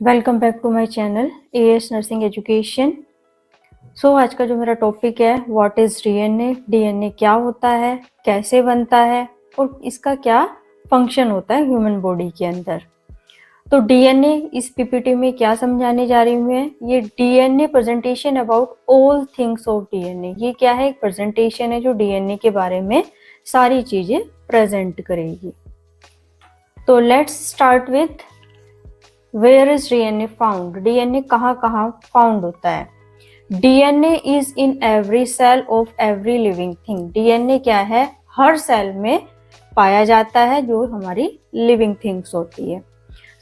Welcome back to my channel AS nursing education. आज का जो मेरा टॉपिक है व्हाट इज़ डीएनए, डीएनए क्या होता है, कैसे बनता है और इसका क्या फंक्शन होता है ह्यूमन बॉडी के अंदर। तो डीएनए इस पीपीटी में क्या समझाने जा रही हूँ मैं, ये DNA presentation about all things of DNA. ये क्या है, एक प्रेजेंटेशन है जो डीएनए के बारे में सारी चीज़ें प्रेजेंट करेगी। तो let's start with where is DNA found. DNA कहाँ कहाँ फाउंड होता है। DNA is in every cell of every living thing. DNA क्या है, हर सेल में पाया जाता है जो हमारी लिविंग थिंग्स होती है।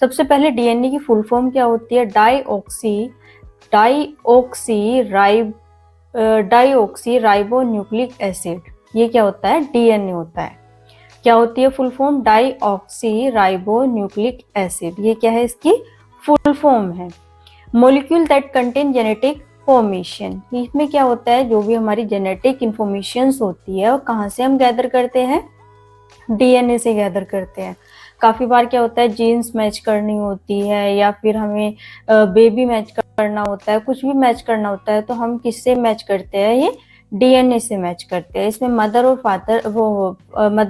सबसे पहले डीएनए की फुल फॉर्म क्या होती है, डाईऑक्सी राइबो न्यूक्लिक एसिड। ये क्या होता है, डीएनए होता है। क्या होती है full form, deoxy ribo nucleic acid. ये क्या है, इसकी फुल फॉर्म है। Molecule that contain genetic information. इसमें क्या होता है, जो भी हमारी जेनेटिक इंफॉर्मेशन होती है और कहाँ से हम गैदर करते हैं, डीएनए से गैदर करते हैं। काफी बार क्या होता है, जीन्स मैच करनी होती है या फिर हमें बेबी मैच करना होता है, कुछ भी मैच करना होता है तो हम किससे मैच करते हैं, ये डीएनए से मैच करते हैं। इसमें मदर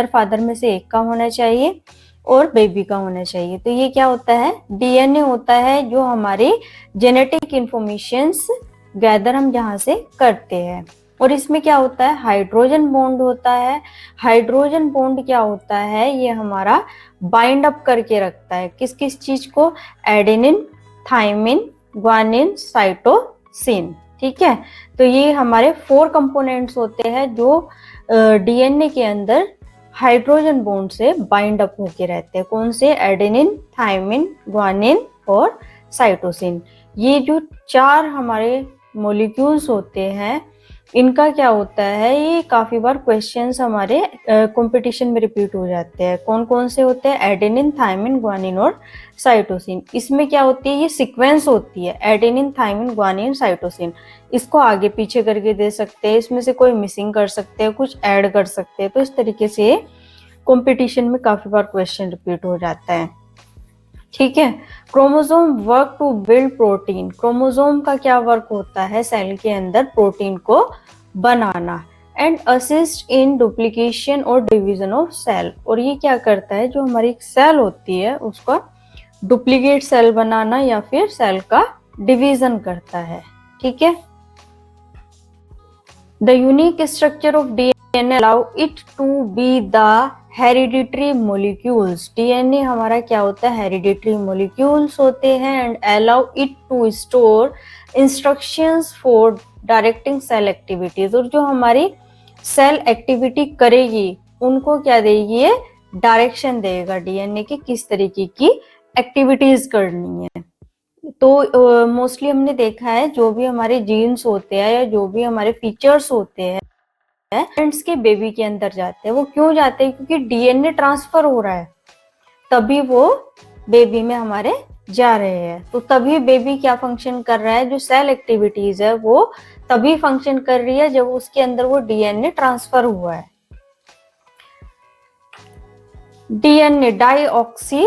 फादर में से एक का होना चाहिए और बेबी का होना चाहिए। तो ये क्या होता है, डीएनए होता है जो हमारे जेनेटिक इंफॉर्मेशंस गैदर हम जहाँ से करते हैं। और इसमें क्या होता है, हाइड्रोजन बॉन्ड होता है। हाइड्रोजन बॉन्ड क्या होता है, ये हमारा बाइंड अप करके रखता है किस किस चीज को, एडेनिन, थाइमिन, ग्वानिन, साइटोसिन। ठीक है, तो ये हमारे 4 कंपोनेंट्स होते हैं जो डीएनए के अंदर हाइड्रोजन बॉन्ड से बाइंड अप होके रहते हैं। कौन से, एडेनिन, थाइमिन, ग्वानिन और साइटोसिन। ये जो 4 हमारे मॉलिक्यूल्स होते हैं, इनका क्या होता है, ये काफी बार क्वेश्चंस हमारे कंपटीशन में रिपीट हो जाते हैं। कौन कौन से होते हैं, एडेनिन, थाइमिन, ग्वानिन और साइटोसिन। इसमें क्या होती है, ये सीक्वेंस होती है, एडेनिन, थाइमिन, ग्वानिन, साइटोसिन। इसको आगे पीछे करके दे सकते हैं, इसमें से कोई मिसिंग कर सकते हैं, कुछ ऐड कर सकते हैं। तो इस तरीके से कंपटीशन में काफी बार क्वेश्चन रिपीट हो जाता है। ठीक है, chromosome work to build protein. Chromosome का क्या वर्क होता है, सेल के अंदर प्रोटीन को बनाना। एंड असिस्ट इन डुप्लीकेशन और डिवीजन ऑफ सेल। और ये क्या करता है, जो हमारी सेल होती है उसका डुप्लीकेट सेल बनाना या फिर सेल का डिवीजन करता है। ठीक है, the unique structure of DNA allow it to be the hereditary molecules. DNA हमारा क्या होता है, हेरिडिटरी मोलिक्यूल्स होते हैं। And allow it to store instructions for directing cell activities. और जो हमारी सेल एक्टिविटी करेगी उनको क्या देगी, ये डायरेक्शन देगा डीएनए की किस तरीके की एक्टिविटीज करनी है। तो मोस्टली हमने देखा है जो भी हमारे जीन्स होते हैं या जो भी हमारे फीचर्स होते हैं पेरेंट्स के बेबी के अंदर जाते हैं। वो क्यों जाते हैं, क्योंकि डीएनए ट्रांसफर हो रहा है, तभी वो बेबी में हमारे जा रहे हैं। तो तभी बेबी क्या फंक्शन कर रहा है, जो सेल एक्टिविटीज है वो तभी फंक्शन कर रही है जब उसके अंदर वो डीएनए ट्रांसफर हुआ है। DNA deoxy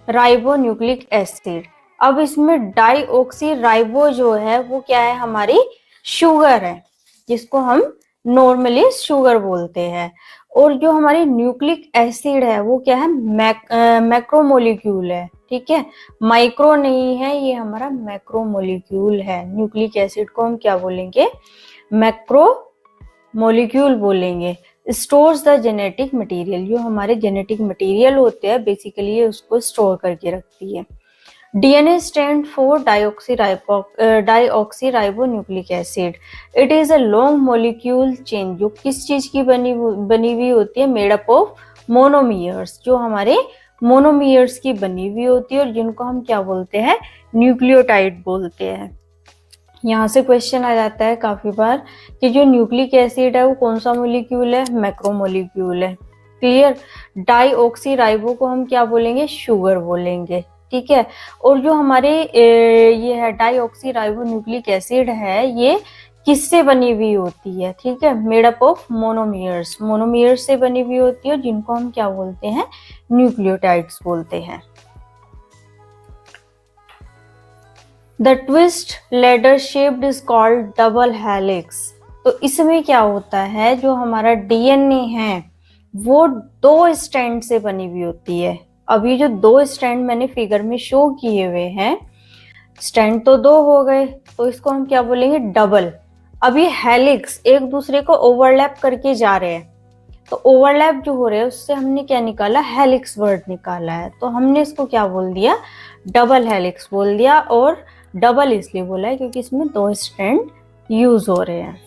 ribo nucleic acid. अब इसमें डाईऑक्सी राइबो जो है वो क्या है, हमारी शुगर है, जिसको हम नॉर्मली शुगर बोलते हैं। और जो हमारी न्यूक्लिक एसिड है वो क्या है, मैक्रोमोलिक्यूल है। ठीक है, माइक्रो नहीं है, ये हमारा मैक्रोमोलिक्यूल है। न्यूक्लिक एसिड को हम क्या बोलेंगे, मैक्रो मॉलिक्यूल बोलेंगे। Stores the genetic material. जो हमारे जेनेटिक मटेरियल होते हैं बेसिकली ये उसको स्टोर करके रखती है। DNA stand for deoxy ribo nucleic acid. It is a long molecule chain. जो किस चीज की बनी हुई होती है, मेड अप ऑफ मोनोमियर्स। जो हमारे मोनोमियर्स की बनी हुई होती है और जिनको हम क्या बोलते हैं, न्यूक्लियोटाइड बोलते हैं। यहाँ से क्वेश्चन आ जाता है काफी बार कि जो न्यूक्लिक एसिड है वो कौन सा मोलिक्यूल है, मैक्रोमोलिक्यूल है। क्लियर, डाईऑक्सी राइबो को हम क्या बोलेंगे, शुगर बोलेंगे। ठीक है, और जो हमारे ये है डाईऑक्सी राइबो न्यूक्लिक एसिड है, ये किससे बनी हुई होती है, ठीक है, मेड अप ऑफ मोनोमियर्स। मोनोमियर्स से बनी हुई होती है जिनको हम क्या बोलते हैं, न्यूक्लियोटाइड्स बोलते हैं। The twist ladder shaped is called double helix. तो इसमें क्या होता है, जो हमारा डीएनए है वो दो स्ट्रैंड से बनी हुई होती है। अब ये जो दो स्ट्रैंड मैंने फिगर में शो किए हुए हैं, स्ट्रैंड तो दो हो गए, तो इसको हम क्या बोलेंगे, डबल। अब ये हेलिक्स एक दूसरे को ओवरलैप करके जा रहे हैं, तो ओवरलैप जो हो रहे हैं उससे हमने क्या निकाला, हेलिक्स वर्ड निकाला है। तो हमने इसको क्या बोल दिया, डबल हेलिक्स बोल दिया। और डबल इसलिए बोला है क्योंकि इसमें दो स्ट्रैंड यूज हो रहे हैं।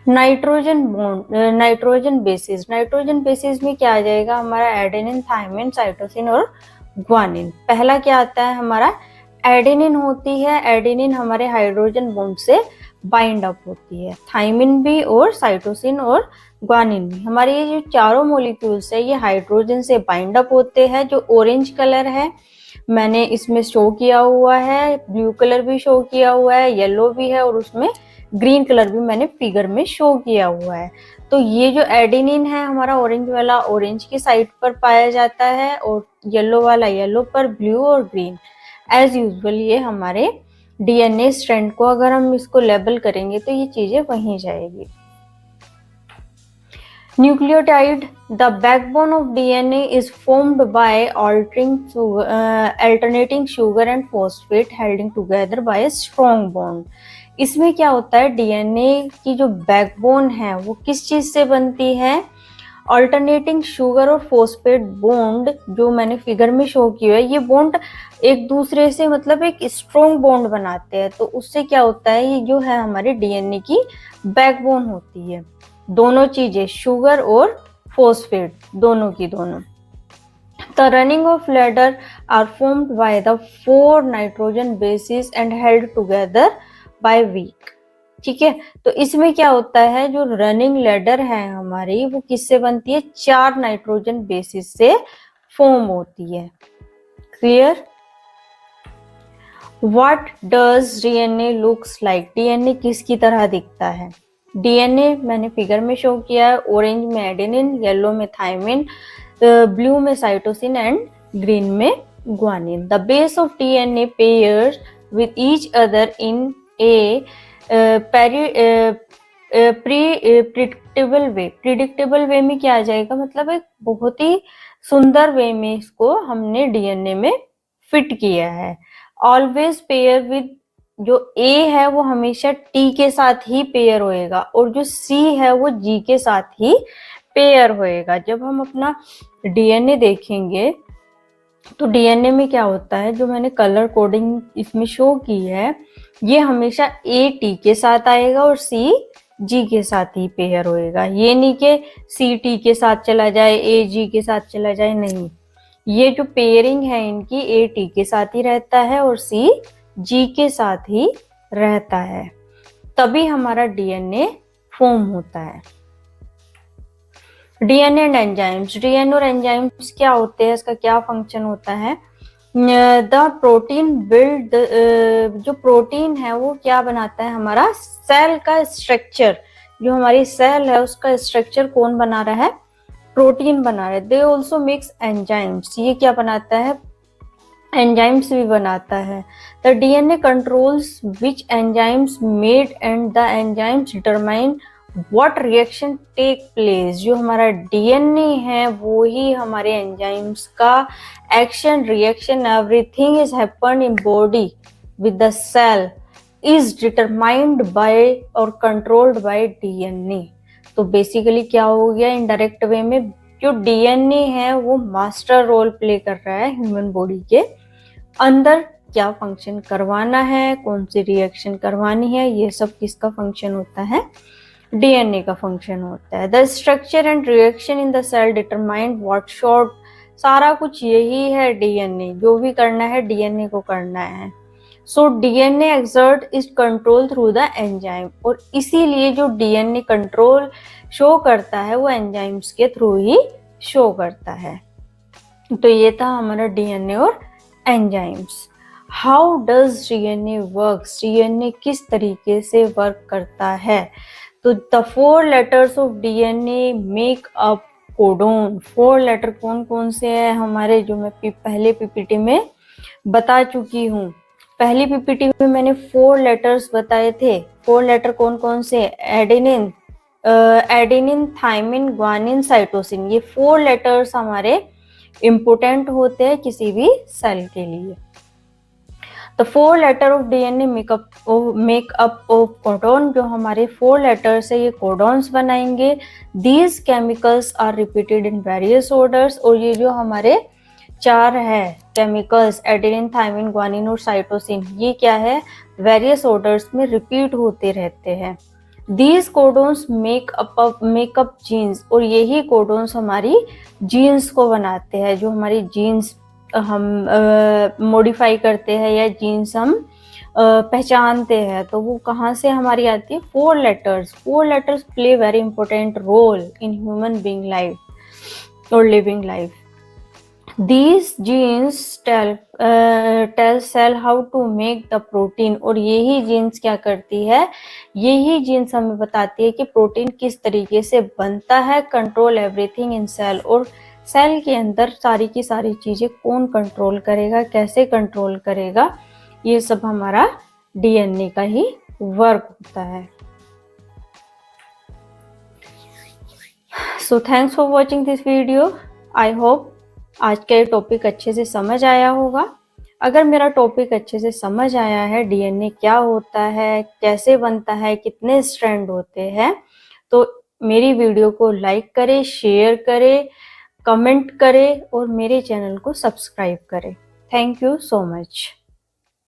Nitrogen bond, nitrogen bases. Nitrogen bases में क्या आ जाएगा हमारा, एडेनिन, थायमिन, साइटोसिन और ग्वानिन। पहला क्या आता है हमारा, एडेनिन होती है। एडेनिन हमारे हाइड्रोजन बॉन्ड से बाइंड अप होती है। थायमिन भी और साइटोसिन और ग्वानिन भी, हमारे ये जो चारों मॉलिक्यूल्स है ये हाइड्रोजन से बाइंड अप होते हैं। जो ऑरेंज कलर है मैंने इसमें शो किया हुआ है, ब्लू कलर भी शो किया हुआ है, येलो भी है और उसमें ग्रीन कलर भी मैंने फिगर में शो किया हुआ है। तो ये जो एडेनिन है हमारा ऑरेंज वाला, ऑरेंज की साइड पर पाया जाता है और येलो वाला येलो पर, ब्लू और ग्रीन एज यूजुअल। ये हमारे डीएनए स्ट्रैंड को अगर हम इसको लेबल करेंगे तो ये चीजें वहीं जाएगी। Nucleotide, the backbone of DNA, is formed by alternating sugar and phosphate holding together by a strong bond. इसमें क्या होता है, डीएनए की जो बैकबोन है वो किस चीज से बनती है, ऑल्टरनेटिंग शुगर और फोस्फेट बॉन्ड जो मैंने फिगर में शो किया है, ये बॉन्ड एक दूसरे से मतलब एक स्ट्रॉन्ग बॉन्ड बनाते हैं। तो उससे क्या होता है, ये जो है हमारे डीएनए की बैकबोन होती है। दोनों चीजें, शुगर और फोस्फेट, दोनों की दोनों। The running of ladder are formed by the 4 nitrogen bases and held together by weak। ठीक है, तो इसमें क्या होता है, जो रनिंग लेडर है हमारी वो किससे बनती है, 4 नाइट्रोजन बेसिस से फॉर्म होती है। Clear. What does DNA looks like, DNA किसकी तरह दिखता है। डीएनए मैंने फिगर में शो किया है, ऑरेंज में एडेनिन, येलो में थायमिन, ब्लू में साइटोसिन एंड ग्रीन में guanine. The base of DNA pairs with each other in a predictable way. Predictable way में क्या आ जाएगा, मतलब एक बहुत ही सुंदर वे में इसको हमने डीएनए में फिट किया है। ऑलवेज पेयर विद, जो ए है वो हमेशा टी के साथ ही पेयर होएगा और जो सी है वो जी के साथ ही पेयर होएगा। जब हम अपना डीएनए देखेंगे तो डीएनए में क्या होता है, जो मैंने कलर कोडिंग इसमें शो की है, ये हमेशा ए टी के साथ आएगा और सी जी के साथ ही पेयर होएगा। ये नहीं कि सी टी के साथ चला जाए, ए जी के साथ चला जाए, नहीं। ये जो पेयरिंग है इनकी, ए टी के साथ ही रहता है और सी जी के साथ ही रहता है, तभी हमारा डीएनए फॉर्म होता है। DNA and enzymes. डीएनए और एंजाइम्स क्या होते हैं, इसका क्या फंक्शन होता है। द प्रोटीन बिल्ड, जो प्रोटीन है वो क्या बनाता है, हमारा सेल का स्ट्रक्चर, जो हमारी सेल है उसका स्ट्रक्चर कौन बना रहा है, प्रोटीन बना रहा है। दे ऑल्सो मेक्स एंजाइम्स, ये क्या बनाता है, एंजाइम्स भी बनाता है। The DNA controls which enzymes made and the enzymes determine what reaction take place. जो हमारा डीएनए है वो ही हमारे एंजाइम्स का action, reaction, everything is happen in body with the cell is determined by और कंट्रोल्ड बाय डीएनए। तो basically क्या हो गया, इनडायरेक्ट वे में जो डीएनए है वो मास्टर रोल प्ले कर रहा है ह्यूमन बॉडी के अंदर। क्या फंक्शन करवाना है, कौन सी रिएक्शन करवानी है, ये सब किसका फंक्शन होता है, डीएनए का फंक्शन होता है। The structure and reaction in the cell determine what short, सारा कुछ यही है डीएनए, जो भी करना है डीएनए को करना है। So DNA exert is control through the enzyme, और इसीलिए जो डीएनए कंट्रोल शो करता है वो एंजाइम्स के थ्रू ही शो करता है। तो ये था हमारा डीएनए और enzymes. How does DNA works, DNA किस तरीके से वर्क करता है। तो the 4 letters of DNA make up codon. 4 letter कौन कौन से हैं हमारे, जो मैं पहले पीपीटी में बता चुकी हूँ। पहली पीपीटी में मैंने 4 लेटर्स बताए थे। 4 लेटर कौन कौन से? Adenine, adenine, thymine, guanine, cytosine. ये 4 लेटर्स हमारे इम्पोर्टेंट होते हैं किसी भी सेल के लिए। तो 4 letter of DNA make up of codon, जो हमारे 4 लेटर्स है ये कोडॉन्स बनाएंगे। These chemicals are repeated in various orders, और ये जो हमारे 4 है केमिकल्स, एडेनिन, थाइमिन, ग्वानिन और साइटोसिन, ये क्या है, वेरियस ऑर्डर्स में रिपीट होते रहते हैं। दीज कोडोन्स मेकअप जीन्स, और यही कोडोन्स हमारी जीन्स को बनाते हैं। जो हमारी जीन्स हम मॉडिफाई करते हैं या जीन्स हम पहचानते हैं, तो वो कहाँ से हमारी आती है? 4 letters. 4 letters play very important role in human being life और living life. These genes tell cell how to make the protein, और यही जीन्स क्या करती है? यही जीन्स हमें बताती है कि प्रोटीन किस तरीके से बनता है। कंट्रोल एवरीथिंग इन सेल, और सेल के अंदर सारी की सारी चीजें कौन कंट्रोल करेगा, कैसे कंट्रोल करेगा, ये सब हमारा डीएनए का ही वर्क होता है। So thanks for watching this video. I hope आज का ये टॉपिक अच्छे से समझ आया होगा। अगर मेरा टॉपिक अच्छे से समझ आया है, डीएनए क्या होता है, कैसे बनता है, कितने स्ट्रैंड होते हैं, तो मेरी वीडियो को लाइक करें, शेयर करें, कमेंट करें और मेरे चैनल को सब्सक्राइब करें। Thank you so much.